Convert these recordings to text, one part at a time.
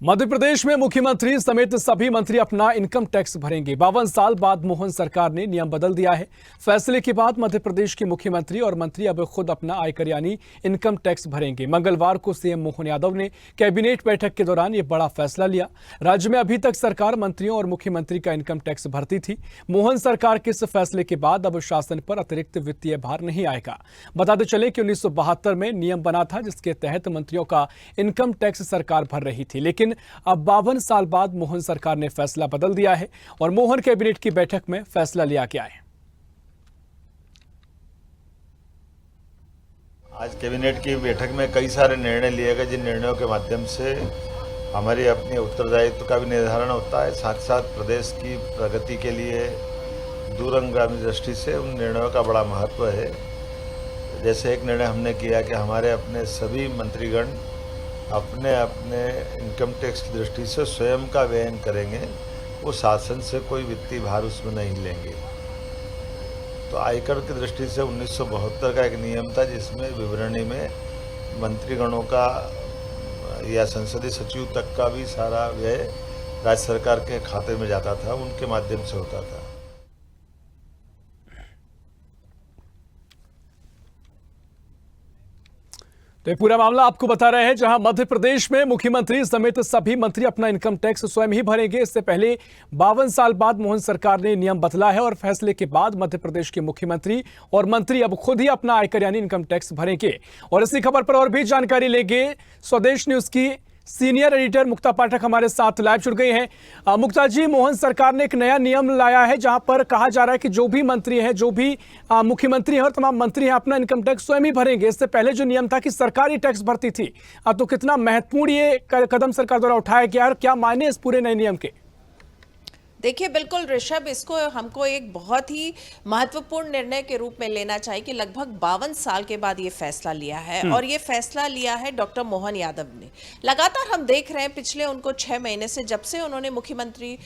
मध्य प्रदेश में मुख्यमंत्री समेत सभी मंत्री अपना इनकम टैक्स भरेंगे। 52 साल बाद मोहन सरकार ने नियम बदल दिया है। फैसले के बाद मध्य प्रदेश के मुख्यमंत्री और मंत्री अब खुद अपना आयकर यानी इनकम टैक्स भरेंगे। मंगलवार को सीएम मोहन यादव ने कैबिनेट बैठक के दौरान यह बड़ा फैसला लिया। राज्य में अभी तक सरकार मंत्रियों और मुख्यमंत्री का इनकम टैक्स भरती थी। मोहन सरकार के इस फैसले के बाद अब शासन पर अतिरिक्त वित्तीय भार नहीं आएगा। बताते चले कि 1972 में नियम बना था जिसके तहत मंत्रियों का इनकम टैक्स सरकार भर रही थी, लेकिन अब 52 साल बाद मोहन सरकार ने फैसला बदल दिया है और मोहन कैबिनेट की बैठक में फैसला लिया गया है। आज कैबिनेट की बैठक में कई सारे निर्णय लिए गए, जिन निर्णयों के माध्यम से हमारी अपने उत्तरदायित्व का भी निर्धारण होता है, साथ साथ प्रदेश की प्रगति के लिए दूरगामी दृष्टि से उन निर्णयों का बड़ा महत्व है। जैसे एक निर्णय हमने किया कि हमारे अपने सभी मंत्रीगण अपने अपने इनकम टैक्स की दृष्टि से स्वयं का व्ययन करेंगे, वो शासन से कोई वित्तीय भार उसमें नहीं लेंगे। तो आयकर की दृष्टि से 1972 का एक नियम था जिसमें विवरणी में मंत्रीगणों का या संसदीय सचिव तक का भी सारा व्यय राज्य सरकार के खाते में जाता था, उनके माध्यम से होता था। तो ये पूरा मामला आपको बता रहे हैं, जहां मध्य प्रदेश में मुख्यमंत्री समेत सभी मंत्री अपना इनकम टैक्स स्वयं ही भरेंगे। इससे पहले 52 साल बाद मोहन सरकार ने नियम बदला है और फैसले के बाद मध्य प्रदेश के मुख्यमंत्री और मंत्री अब खुद ही अपना आयकर यानी इनकम टैक्स भरेंगे। और इसी खबर पर और भी जानकारी लेंगे स्वदेश न्यूज की सीनियर एडिटर मुक्ता पाठक हमारे साथ लाइव जुड़ गई हैं। मुक्ता जी, मोहन सरकार ने एक नया नियम लाया है जहां पर कहा जा रहा है कि जो भी मंत्री हैं, जो भी मुख्यमंत्री हैं और तमाम मंत्री हैं अपना इनकम टैक्स स्वयं ही भरेंगे। इससे पहले जो नियम था कि सरकारी टैक्स भरती थी, तो कितना महत्वपूर्ण ये कदम सरकार द्वारा उठाया गया और क्या मायने इस पूरे नए नियम के? देखिए, बिल्कुल ऋषभ, इसको हमको एक बहुत ही महत्वपूर्ण निर्णय के रूप में लेना चाहिए कि लगभग 52 साल के बाद ये फैसला लिया है और ये फैसला लिया है डॉक्टर मोहन यादव ने। लगातार हम देख रहे हैं पिछले उनको 6 महीने से, जब से उन्होंने मुख्यमंत्री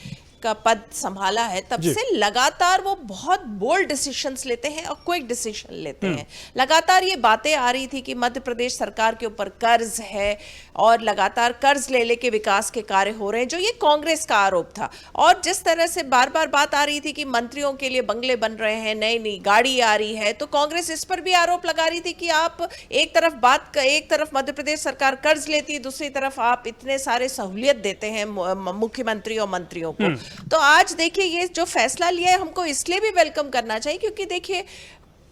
का पद संभाला है, तब से लगातार वो बहुत बोल्ड डिसीजंस लेते हैं और क्विक डिसीजन लेते हैं। लगातार ये बातें आ रही थी कि मध्य प्रदेश सरकार के ऊपर कर्ज है और लगातार कर्ज ले लेके विकास के कार्य हो रहे हैं, जो ये कांग्रेस का आरोप था। और जिस तरह से बार बार बात आ रही थी कि मंत्रियों के लिए बंगले बन रहे हैं, नई नई गाड़ी आ रही है, तो कांग्रेस इस पर भी आरोप लगा रही थी कि आप एक तरफ मध्य प्रदेश सरकार कर्ज लेती है, दूसरी तरफ आप इतने सारे सहूलियत देते हैं मुख्यमंत्री और मंत्रियों को। तो आज देखिए, ये जो फैसला लिया है हमको इसलिए भी वेलकम करना चाहिए क्योंकि देखिए,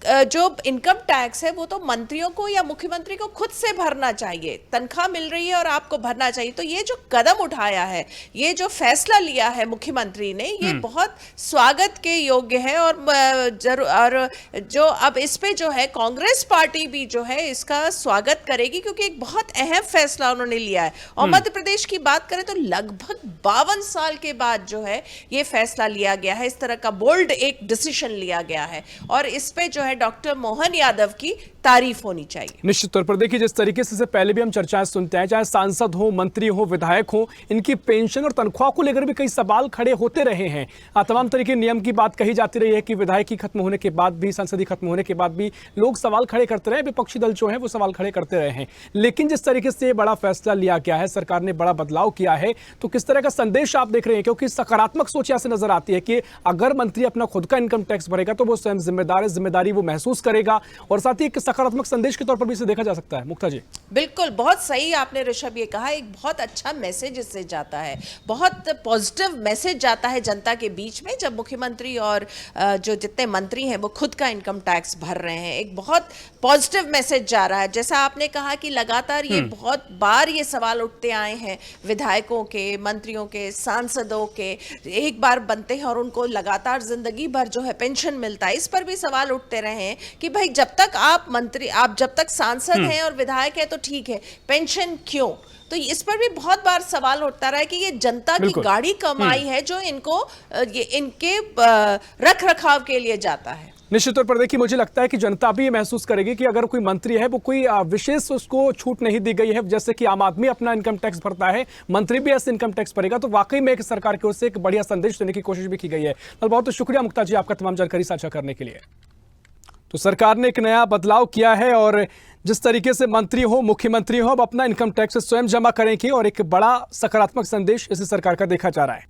जो इनकम टैक्स है वो तो मंत्रियों को या मुख्यमंत्री को खुद से भरना चाहिए। तनख्वाह मिल रही है और आपको भरना चाहिए। तो ये जो कदम उठाया है, ये जो फैसला लिया है मुख्यमंत्री ने, ये बहुत स्वागत के योग्य है। और जो अब इस पे जो है कांग्रेस पार्टी भी जो है इसका स्वागत करेगी क्योंकि एक बहुत अहम फैसला उन्होंने लिया है। और मध्य प्रदेश की बात करें तो लगभग 52 साल के बाद जो है ये फैसला लिया गया है, इस तरह का बोल्ड एक डिसीजन लिया गया है और इस पे जो डॉक्टर मोहन यादव की तारीफ होनी चाहिए। निश्चित तौर पर देखिए, जिस तरीके से पहले भी हम चर्चाएं सुनते हैं, चाहे सांसद हो, मंत्री हो, विधायक हो, इनकी पेंशन और तनख्वाह को लेकर भी कई सवाल खड़े होते रहे हैं। तमाम तरीके नियम की बात कही जाती रही है कि विधायकी खत्म होने के बाद भी, संसदीय खत्म होने के बाद भी लोग सवाल खड़े करते रहे, विपक्षी दल जो है वो सवाल खड़े करते रहे हैं। लेकिन जिस तरीके से बड़ा फैसला लिया गया है, सरकार ने बड़ा बदलाव किया है, तो किस तरह का संदेश आप देख रहे हैं? क्योंकि सकारात्मक सोच यहां से नजर आती है कि अगर मंत्री अपना खुद का इनकम टैक्स भरेगा तो वो स्वयं जिम्मेदार है, जिम्मेदारी वो महसूस करेगा और साथ ही एक सकारात्मक संदेश के तौर पर भी इसे देखा जा सकता है। मुक्ता जी, बिल्कुल, बहुत सही आपने ऋषभ ये कहा। एक बहुत अच्छा मैसेज इससे जाता है, बहुत पॉजिटिव मैसेज जाता है जनता के बीच में, जब मुख्यमंत्री और जो जितने मंत्री हैं वो खुद का इनकम टैक्स भर रहे हैं। एक बहुत पॉजिटिव मैसेज जा रहा है। जैसा आपने कहा कि लगातार ये बहुत बार ये सवाल उठते आए हैं, विधायकों के, मंत्रियों के, सांसदों के, एक बार बनते हैं और उनको लगातार जिंदगी भर जो है पेंशन मिलता है। इस पर भी सवाल उठते रहे हैं कि भाई जब तक आप जब तक सांसद हैं और विधायक है तो ठीक है, पेंशन क्यों? तो इस पर भी बहुत बार सवाल उठता रहा है कि ये जनता की गाड़ी कमाई है जो इनके रख रखाव के लिए जाता है। निश्चित तौर पर देखिए, मुझे लगता है कि जनता भी ये महसूस करेगी कि अगर कोई मंत्री है वो कोई विशेष उसको छूट नहीं दी गई है, जैसे कि आम आदमी अपना इनकम टैक्स भरता है, मंत्री भी ऐसे इनकम टैक्स भरेगा, तो वाकई में एक सरकार की ओर से एक बढ़िया संदेश देने की कोशिश भी की गई है। बहुत बहुत शुक्रिया मुक्ता जी आपका तमाम जानकारी साझा करने के लिए। तो सरकार ने एक नया बदलाव किया है और जिस तरीके से मंत्री हो, मुख्यमंत्री हो, अब अपना इनकम टैक्स स्वयं जमा करेंगे और एक बड़ा सकारात्मक संदेश इस सरकार का देखा जा रहा है।